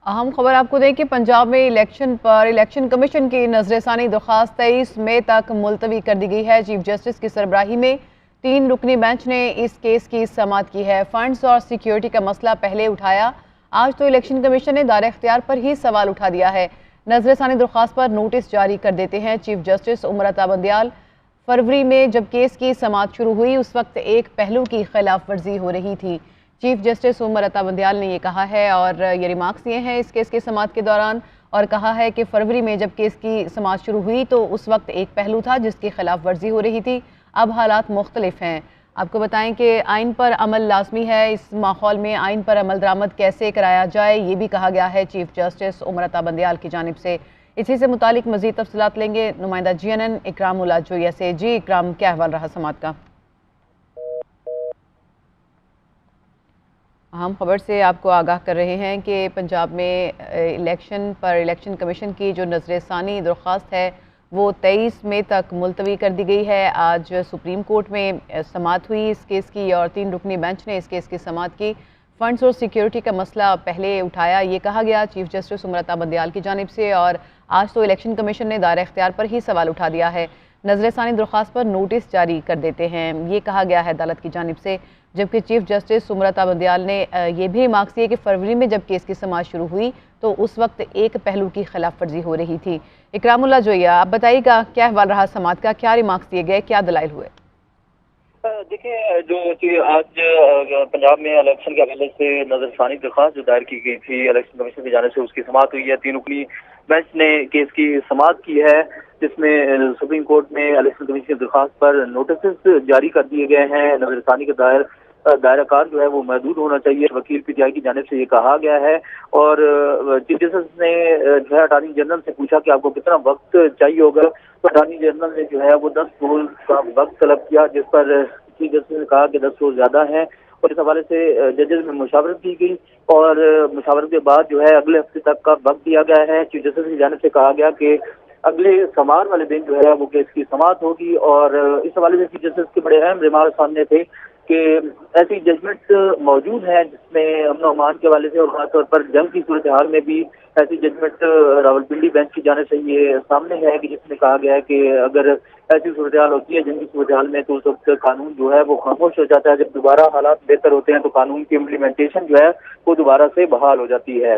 अहम खबर आपको दें कि पंजाब में इलेक्शन कमीशन की नजरसानी दरख्वास्त 23 मई तक मुलतवी कर दी गई है। चीफ जस्टिस की सरबराही में 3 रुकनी बेंच ने इस केस की समाअत की है। फंड्स और सिक्योरिटी का मसला पहले उठाया, आज तो इलेक्शन कमीशन ने दायरे इख्तियार पर ही सवाल उठा दिया है। नजरसानी दरख्वास्त पर नोटिस जारी कर देते हैं चीफ जस्टिस उमर अता बंदियाल। फरवरी में जब केस की समाअत शुरू हुई उस वक्त एक पहलू की खिलाफ वर्जी हो रही थी। चीफ जस्टिस उमर अता बंदियाल ने ये कहा है और ये रिमार्क्स दिए हैं इस केस की समाअत के दौरान, और कहा है कि फरवरी में जब केस की समाअत शुरू हुई तो उस वक्त एक पहलू था जिसकी खिलाफ वर्जी हो रही थी, अब हालात मुख्तलिफ हैं। आपको बताएं कि आइन पर अमल लाजमी है, इस माहौल में आइन पर अमल दरामद कैसे कराया जाए ये भी कहा गया है चीफ जस्टिस उमर अता बंदियाल की जानिब से। इसी से मुतालिक मज़ीद तफसीलात लेंगे नुमाइंदा GNN इकराम उल्ला जोइया से। जी इकराम, क्या अहवाल रहा समाअत का? अहम खबर से आपको आगाह कर रहे हैं कि पंजाब में इलेक्शन कमीशन की जो नजरसानी दरख्वास्त है वो 23 मई तक मुलतवी कर दी गई है। आज सुप्रीम कोर्ट में समाअत हुई इस केस की और 3 रुकनी बेंच ने इस केस की समाअत की। फंड्स और सिक्योरिटी का मसला पहले उठाया, ये कहा गया चीफ जस्टिस उमर अता बंदियाल की जानिब से, और आज तो इलेक्शन कमीशन ने दायरा इख्तियार पर ही सवाल उठा दिया है। नजरसानी दरख्वास्त पर नोटिस जारी कर देते हैं, ये कहा गया है अदालत की जानिब से। जबकि चीफ जस्टिस उमर अता बंदियाल ने ये भी रिमार्क्स दिए कि फरवरी में जब केस की समाअत शुरू हुई तो उस वक्त एक पहलू की खिलाफ वर्जी हो रही थी। इकरामुल्लाह जोइया, आप बताइएगा क्या अहवाल रहा समाअत का, क्या रिमार्क्स दिए गए, क्या दलाइल हुए? देखिए, जो आज पंजाब में इलेक्शन के हवाले से नजरसानी दरख्वास्त जो दायर की गई थी इलेक्शन कमीशन की जानिब से, उसकी समाअत हुई है। 3 रुकनी बेंच ने केस की समाअत की है, जिसमें सुप्रीम कोर्ट में इलेक्शन कमीशन की दरख्वास्त पर नोटिस जारी कर दिए गए हैं। नजरसानी का दायरा कार जो है वो महदूद होना चाहिए, वकील PTI की जानिब से ये कहा गया है। और चीफ जस्टिस ने जो है अटॉर्नी जनरल से पूछा कि आपको कितना वक्त चाहिए होगा, तो अटॉर्नी जनरल ने जो है वो 10 रोज का वक्त तलब किया, जिस पर चीफ जस्टिस ने कहा कि 10 रोज ज्यादा है। और इस हवाले से जजेस में मुशावरत की गई और मुशावरत के बाद जो है अगले हफ्ते तक का वक्त दिया गया है। चीफ जस्टिस की जानिब से कहा गया कि अगले सोमवार वाले दिन जो है वो केस की समाअत होगी। और इस हवाले से चीफ जस्टिस के बड़े अहम रिमार्क सामने थे कि ऐसी जजमेंट मौजूद है जिसमें अमन अमान के हवाले से और खासतौर पर जंग की सूरत हाल में भी ऐसी जजमेंट रावलपिंडी बेंच की जाने से ये सामने है कि जिसमें कहा गया है कि अगर ऐसी सूरत हाल होती है जंग की सूरत हाल में तो उस वक्त कानून जो है वो खामोश हो जाता है। जब दोबारा हालात बेहतर होते हैं तो कानून की इम्प्लीमेंटेशन जो है वो दोबारा से बहाल हो जाती है।